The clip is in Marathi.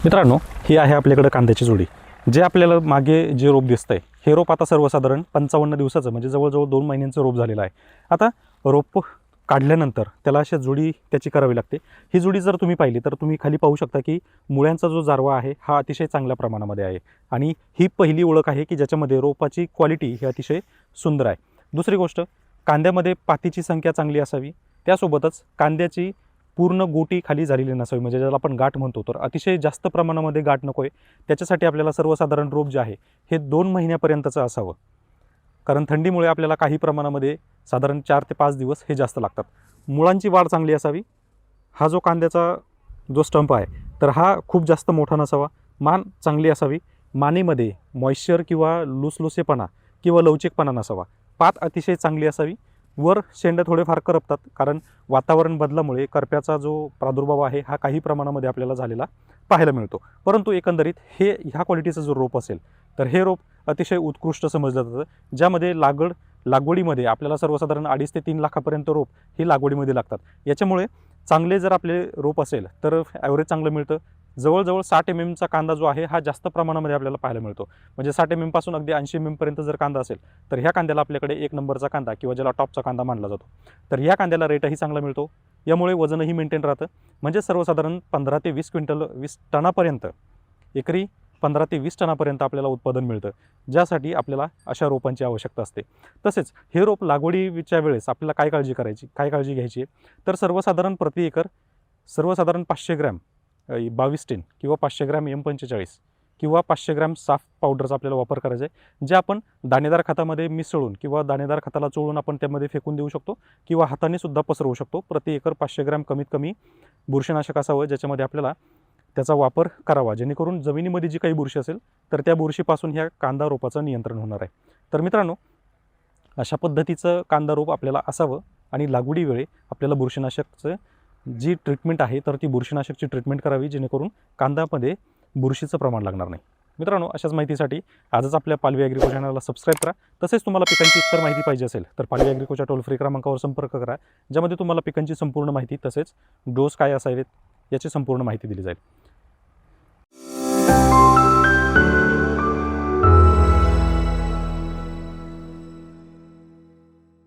मित्रांनो, ही आहे आपल्याकडे कांद्याची जोडी. जे आपल्याला मागे जे रोप दिसतंय हे रोप आता सर्वसाधारण 55 दिवसाचं म्हणजे जवळजवळ 2 महिन्यांचं रोप झालेलं आहे. आता रोप काढल्यानंतर त्याला अशी जोडी त्याची करावी लागते. ही जोडी जर तुम्ही पाहिली तर तुम्ही खाली पाहू शकता की मुळ्यांचा जो जारवा आहे हा अतिशय चांगल्या प्रमाणामध्ये आहे आणि ही पहिली ओळख आहे की ज्याच्यामध्ये रोपाची क्वालिटी ही अतिशय सुंदर आहे. दुसरी गोष्ट, कांद्यामध्ये पातीची संख्या चांगली असावी, त्यासोबतच कांद्याची पूर्ण गोटी खाली झालेली नसावी, म्हणजे ज्याला आपण गाठ म्हणतो. तर अतिशय जास्त प्रमाणामध्ये गाठ नको आहे. त्याच्यासाठी आपल्याला सर्वसाधारण रोप जे आहे हे 2 महिन्यापर्यंतचं असावं, कारण थंडीमुळे आपल्याला काही प्रमाणामध्ये साधारण 4 ते 5 दिवस हे जास्त लागतात. मुळांची वाढ चांगली असावी. हा जो कांद्याचा जो स्टंप आहे तर हा खूप जास्त मोठा नसावा. मान चांगली असावी. मानेमध्ये मॉइश्चर किंवा लुसलुसेपणा किंवा लवचिकपणा नसावा. पात अतिशय चांगली असावी. वर शेंडं थोडेफार करपतात, कारण वातावरण बदलामुळे करप्याचा जो प्रादुर्भाव आहे हा काही प्रमाणामध्ये आपल्याला झालेला पाहायला मिळतो. परंतु एकंदरीत ह्या क्वालिटीचं जो रोप असेल तर हे रोप अतिशय उत्कृष्ट समजलं जातं. ज्यामध्ये लागवडीमध्ये आपल्याला सर्वसाधारण 2.5 ते 3 लाखापर्यंत रोप ही लागवडीमध्ये लागतात. याच्यामुळे चांगले जर आपले रोप असेल तर ॲव्हरेज चांगलं मिळतं. जवळजवळ 60 चा कांदा जो आहे हा जास्त प्रमाणामध्ये आपल्याला पाहायला मिळतो. म्हणजे 60 पासून अगदी 80 पर्यंत जर कांदा असेल तर ह्या कांद्याला आपल्याकडे 1 नंबरचा कांदा किंवा ज्याला टॉपचा कांदा मानला जातो. तर ह्या कांद्याला रेटही चांगला मिळतो. यामुळे वजनही मेंटेन राहतं. म्हणजे सर्वसाधारण 15 ते 20 टनापर्यंत, एकरी 15 ते 20 टनापर्यंत आपल्याला उत्पादन मिळतं, ज्यासाठी आपल्याला अशा रोपांची आवश्यकता असते. तसेच हे रोप लागवडीच्या वेळेस आपल्याला काय काळजी घ्यायची तर सर्वसाधारण प्रति एकर 500 ग्रॅम 22 किंवा 500 ग्रॅम M45 किंवा 500 ग्रॅम साफ पावडरचा आपल्याला वापर करायचा आहे, जे आपण दाणेदार खतामध्ये मिसळून किंवा दाणेदार खताला चोळून आपण त्यामध्ये फेकून देऊ शकतो किंवा हाताने सुद्धा पसरवू शकतो. प्रति एकर 500 ग्रॅम कमीत कमी बुरशीनाशक असावं, ज्याच्यामध्ये आपल्याला त्याचा वापर करावा, जेणेकरून जमिनीमध्ये जी काही बुरशी असेल तर त्या बुरशीपासून ह्या कांदा रोपाचं नियंत्रण होणार आहे. तर मित्रांनो, अशा पद्धतीचं कांदा रोप आपल्याला असावं आणि लागवडीवेळी आपल्याला बुरशीनाशकचं जी ट्रीटमेंट आहे तर ती बुरशीनाशकची ट्रीटमेंट करावी, जेणेकरून कांद्यामध्ये बुरशीचं प्रमाण लागणार नाही. मित्रांनो, अशाच माहितीसाठी आजच आपल्या पालवी ॲग्रिको चॅनलला सबस्क्राईब करा. तसेच तुम्हाला पिकांची इतर माहिती पाहिजे असेल तर पालवी ॲग्रिकोच्या टोल फ्री क्रमांकावर संपर्क करा, ज्यामध्ये तुम्हाला पिकांची संपूर्ण माहिती तसेच डोस काय असावेत याची संपूर्ण माहिती दिली जाईल.